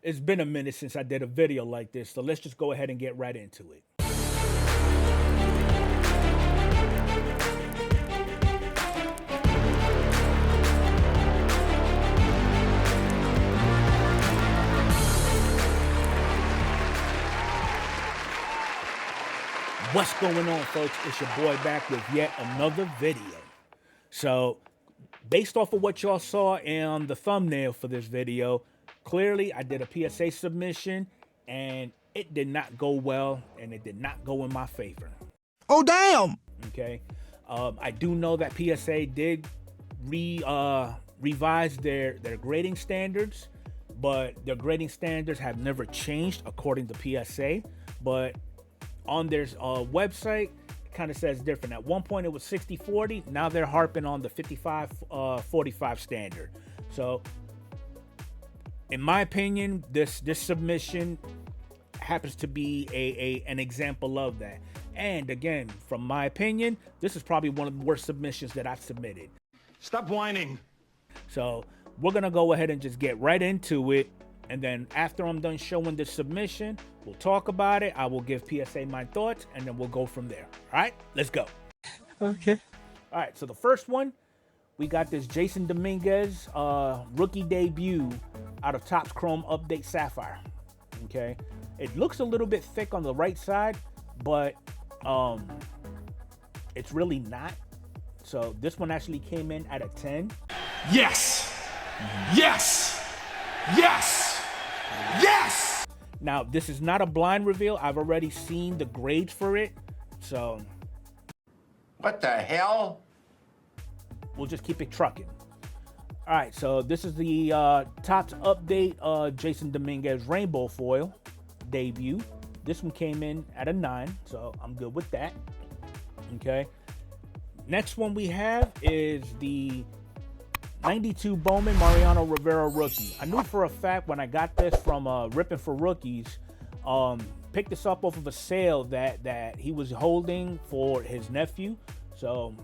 It's been a minute since I did a video like this, so let's just go ahead and get right into it. What's going on, folks? It's your boy back with yet another video. So, based off of what y'all saw in the thumbnail for this video, clearly I did a PSA submission and it did not go well and it did not go in my favor. Oh, damn! Okay. I do know that PSA did revise their grading standards, but their grading standards have never changed according to PSA. But on their website, it kind of says different. At one point it was 60-40. Now they're harping on the 55-45 standard. So in my opinion, this submission happens to be an example of that. And again, from my opinion, this is probably one of the worst submissions that I've submitted. Stop whining. So we're gonna go ahead and just get right into it. And then after I'm done showing this submission, we'll talk about it. I will give PSA my thoughts, and then we'll go from there. All right, let's go. Okay. All right, so the first one, we got this Jason Dominguez rookie debut out of Topps Chrome Update Sapphire. Okay, it looks a little bit thick on the right side, but it's really not. So this one actually came in at a 10. Yes! Yes! Yes! Yes! Now, this is not a blind reveal. I've already seen the grades for it, so What the hell? we'll just keep it trucking. All right, so this is the Topps Update Jason Dominguez Rainbow Foil debut. This one came in at a 9, so I'm good with that. Okay. Next one we have is the 92 Bowman Mariano Rivera rookie. I knew for a fact when I got this from Ripping for Rookies, picked this up off of a sale that he was holding for his nephew. So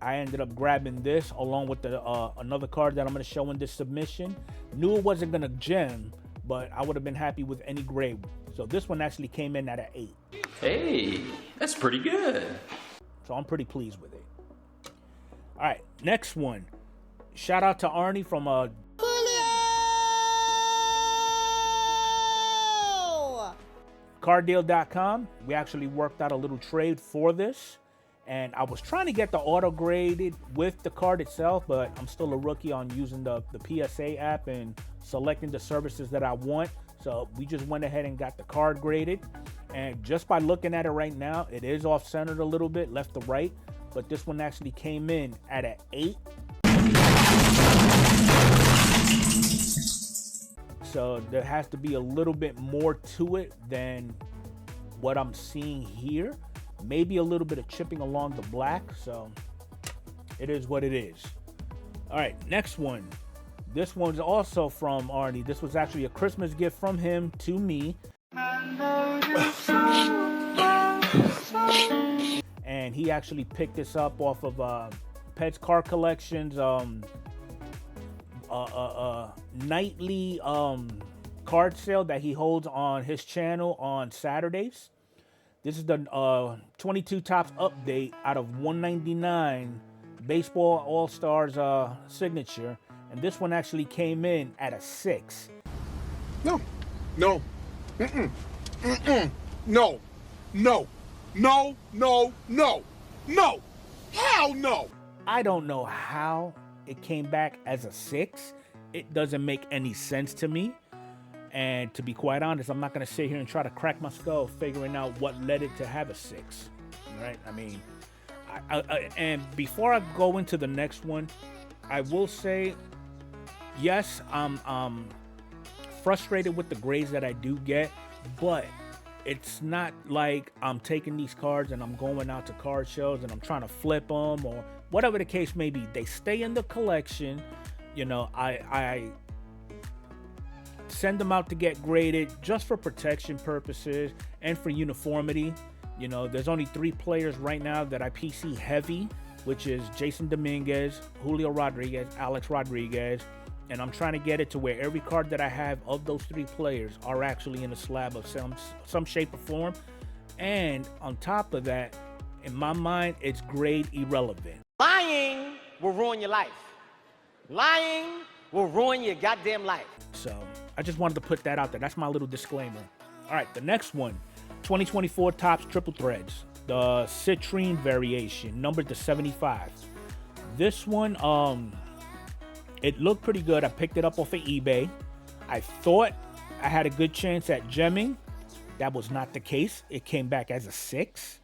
I ended up grabbing this along with the another card that I'm going to show in this submission. Knew it wasn't going to gem, but I would have been happy with any grade. So this one actually came in at an 8. Hey, that's pretty good. So I'm pretty pleased with it. All right, next one. Shout out to Arnie from carddeal.com. We actually worked out a little trade for this, and I was trying to get the auto graded with the card itself, but I'm still a rookie on using the PSA app and selecting the services that I want. So we just went ahead and got the card graded, and just by looking at it right now, it is off-centered a little bit, left to right, but this one actually came in at an 8. So there has to be a little bit more to it than what I'm seeing here. Maybe a little bit of chipping along the black. So it is what it is. All right, next one. This one's also from Arnie. This was actually a Christmas gift from him to me. And he actually picked this up off of Pet's Card Collections nightly card sale that he holds on his channel on Saturdays. This is the 22 Topps Update out of 199 Baseball All-Stars signature, and this one actually came in at a 6. No. No. No. No. No. No. No. No. Hell no. I don't know how it came back as a 6. It doesn't make any sense to me. And to be quite honest, I'm not going to sit here and try to crack my skull figuring out what led it to have a 6. Right? I mean, and before I go into the next one, I will say, yes, I'm frustrated with the grades that I do get, but it's not like I'm taking these cards and I'm going out to card shows and I'm trying to flip them or whatever the case may be. They stay in the collection. You know, I send them out to get graded just for protection purposes and for uniformity. You know, there's only 3 players right now that I PC heavy, which is Jason Dominguez, Julio Rodriguez, Alex Rodriguez, and I'm trying to get it to where every card that I have of those 3 players are actually in a slab of some shape or form. And on top of that, in my mind, it's grade irrelevant. Lying will ruin your life. Lying will ruin your goddamn life. So I just wanted to put that out there. That's my little disclaimer. All right, the next one, 2024 Topps Triple Threads, the citrine variation, numbered to 75. This one, it looked pretty good. I picked it up off of eBay. I thought I had a good chance at gemming. That was not the case. It came back as a 6.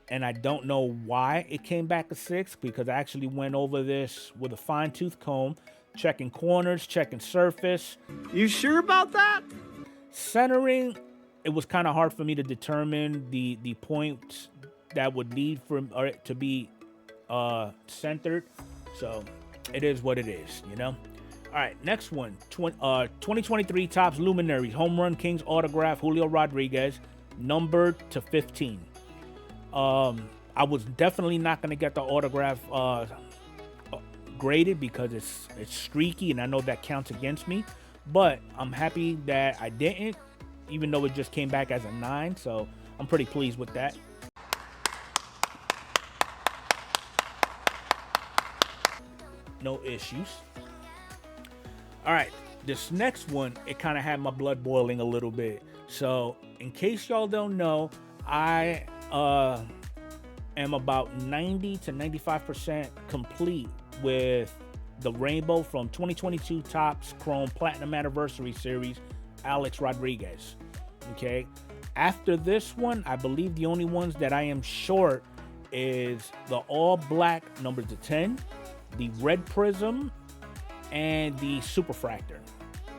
And I don't know why it came back a 6, because I actually went over this with a fine-tooth comb, checking corners, checking surface. You sure about that? Centering, it was kind of hard for me to determine the points that would need for it to be centered. So it is what it is, you know? All right, next one, 2023 Topps Luminaries Home Run Kings autograph, Julio Rodriguez, numbered to 15. I was definitely not going to get the autograph graded because it's streaky, and I know that counts against me. But I'm happy that I didn't, even though it just came back as a 9. So I'm pretty pleased with that. No issues. All right, this next one, it kind of had my blood boiling a little bit. So in case y'all don't know, I am about 90 to 95% complete with the rainbow from 2022 Topps Chrome Platinum Anniversary Series, Alex Rodriguez. Okay, after this one, I believe the only ones that I am short is the all black number to 10, the red prism, and the superfractor.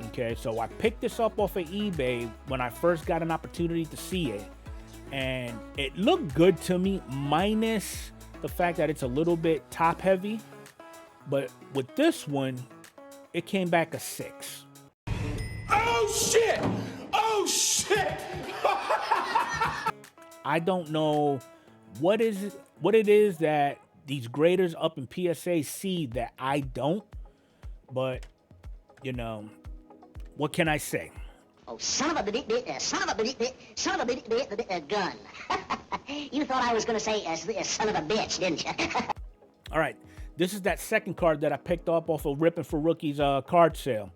Okay, so I picked this up off of eBay when I first got an opportunity to see it, and it looked good to me, minus the fact that it's a little bit top heavy. But with this one, it came back a 6. Oh shit! Oh shit! I don't know what it is that these graders up in PSA see that I don't, but you know, what can I say? Oh, son of a gun. You thought I was going to say son of a bitch, didn't you? All right, this is that second card that I picked up off of Rippin' for Rookies card sale.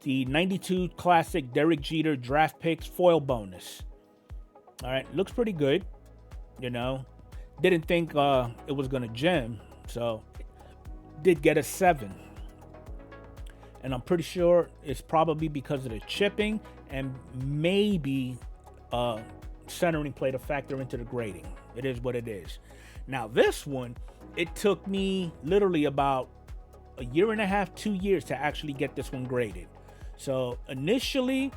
The 92 Classic Derek Jeter Draft Picks Foil Bonus. All right, looks pretty good, you know. Didn't think it was going to gem, so did get a 7. And I'm pretty sure it's probably because of the chipping, and maybe centering played a factor into the grading. It is what it is. Now this one, it took me literally about a year and a half, 2 years to actually get this one graded. So initially,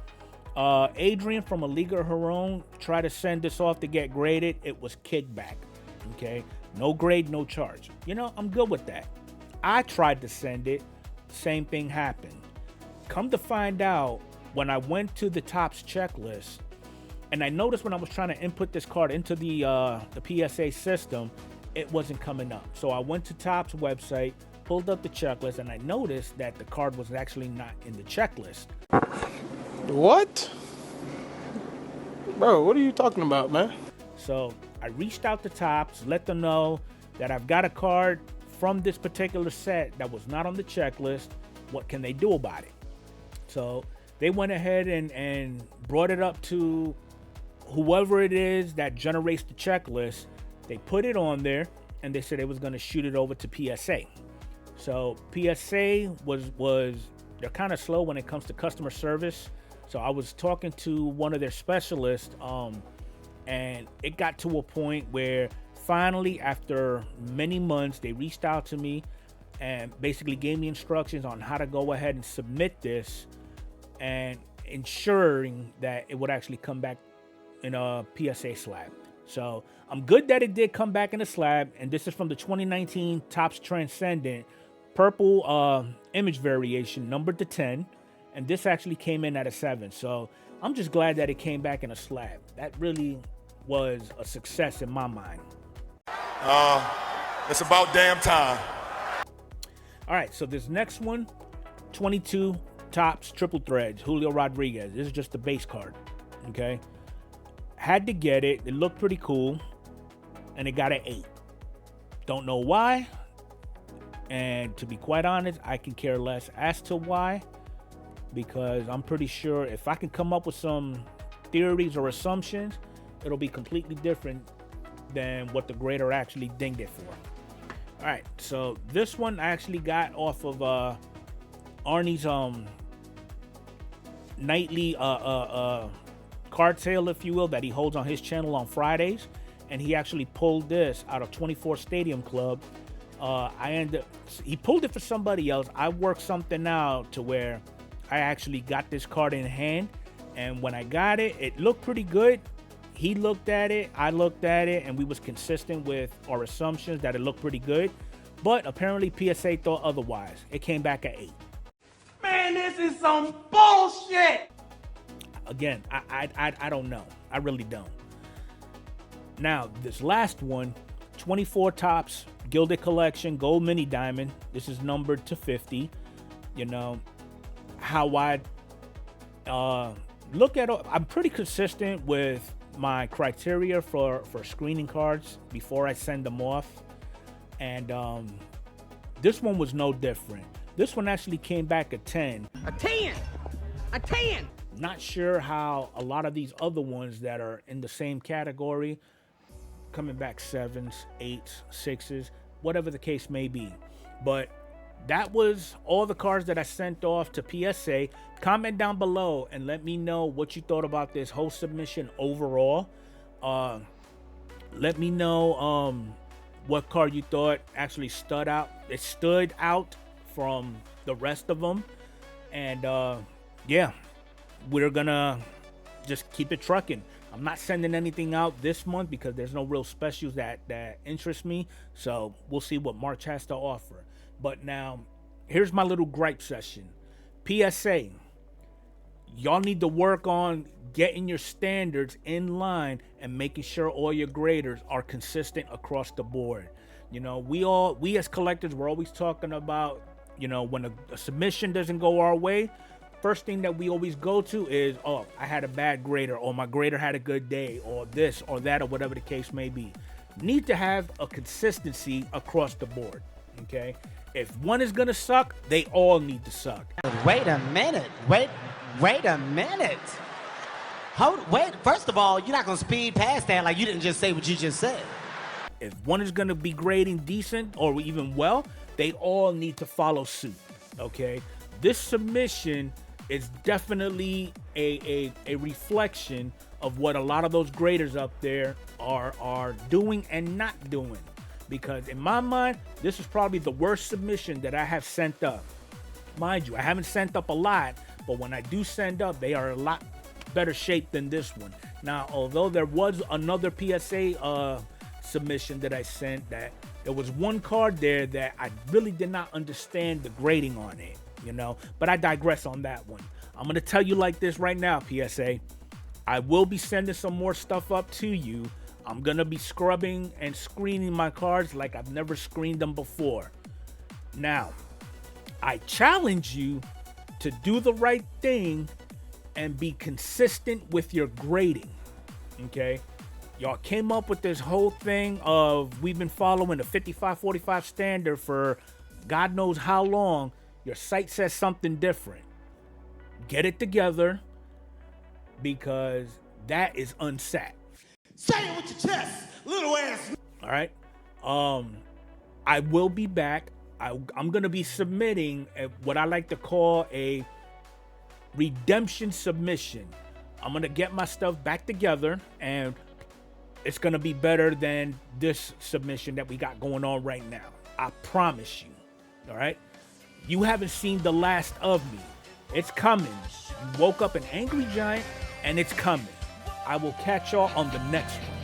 Adrian from A League of Her Own tried to send this off to get graded. It was kickback. Okay, no grade, no charge. You know, I'm good with that. I tried to send it. Same thing happened. Come to find out, when I went to the Topps checklist, and I noticed when I was trying to input this card into the PSA system, it wasn't coming up. So I went to Topps website, pulled up the checklist, and I noticed that the card was actually not in the checklist. What? Bro, what are you talking about, man? So I reached out to Topps, let them know that I've got a card from this particular set that was not on the checklist. What can they do about it? So they went ahead and brought it up to whoever it is that generates the checklist. They put it on there, and they said they was going to shoot it over to PSA. So PSA was they're kind of slow when it comes to customer service. So I was talking to one of their specialists, and it got to a point where finally, after many months, they reached out to me and basically gave me instructions on how to go ahead and submit this, and ensuring that it would actually come back in a PSA slab. So I'm good that it did come back in a slab, and this is from the 2019 Topps Transcendent purple image variation, numbered to 10, and this actually came in at a 7. So I'm just glad that it came back in a slab. That really was a success in my mind. It's about damn time. All right, so this next one, 22 Topps triple threads, Julio Rodriguez. This is just the base card, okay? Had to get it. It looked pretty cool, and it got an 8. Don't know why, and to be quite honest, I can care less as to why, because I'm pretty sure if I can come up with some theories or assumptions, it'll be completely different than what the grader actually dinged it for. All right, so this one I actually got off of Arnie's nightly card sale, if you will, that he holds on his channel on Fridays, and he actually pulled this out of 24 Stadium Club. He pulled it for somebody else. I worked something out to where I actually got this card in hand, and when I got it, it looked pretty good. He looked at it, I looked at it, and we was consistent with our assumptions that it looked pretty good. But apparently PSA thought otherwise. It came back at 8. Man, this is some bullshit. Again, I don't know. I really don't. Now, this last one, 24 Topps Gilded Collection Gold Mini Diamond. This is numbered to 50. You know, how I look at it, I'm pretty consistent with my criteria for screening cards before I send them off, and this one was no different. This one actually came back a 10. A 10. A 10. Not sure how a lot of these other ones that are in the same category coming back 7s, 8s, 6s, whatever the case may be, but that was all the cards that I sent off to PSA. Comment down below and let me know what you thought about this whole submission overall. Let me know what card you thought actually stood out. It stood out from the rest of them. And yeah, we're gonna just keep it trucking. I'm not sending anything out this month because there's no real specials that interest me. So we'll see what March has to offer. But now, here's my little gripe session. PSA, y'all need to work on getting your standards in line and making sure all your graders are consistent across the board. You know, we as collectors, we're always talking about, you know, when a submission doesn't go our way, first thing that we always go to is, oh, I had a bad grader, or my grader had a good day, or this or that, or whatever the case may be. Need to have a consistency across the board, okay? If one is gonna suck, they all need to suck. Wait a minute. Wait a minute. Wait. First of all, you're not gonna speed past that like you didn't just say what you just said. If one is gonna be grading decent or even well, they all need to follow suit, okay? This submission is definitely a reflection of what a lot of those graders up there are doing and not doing. Because in my mind, this is probably the worst submission that I have sent up. Mind you, I haven't sent up a lot, but when I do send up, they are a lot better shape than this one. Now, although there was another PSA submission that I sent, that there was one card there that I really did not understand the grading on it, you know, but I digress on that one. I'm going to tell you like this right now, PSA. I will be sending some more stuff up to you. I'm going to be scrubbing and screening my cards like I've never screened them before. Now, I challenge you to do the right thing and be consistent with your grading, okay? Y'all came up with this whole thing of we've been following the 55-45 standard for God knows how long. Your site says something different. Get it together, because that is unsat. Say it with your chest, little ass. All right. I will be back. I'm going to be submitting what I like to call a redemption submission. I'm going to get my stuff back together, and it's going to be better than this submission that we got going on right now. I promise you. All right. You haven't seen the last of me. It's coming. You woke up an angry giant, and it's coming. I will catch y'all on the next one.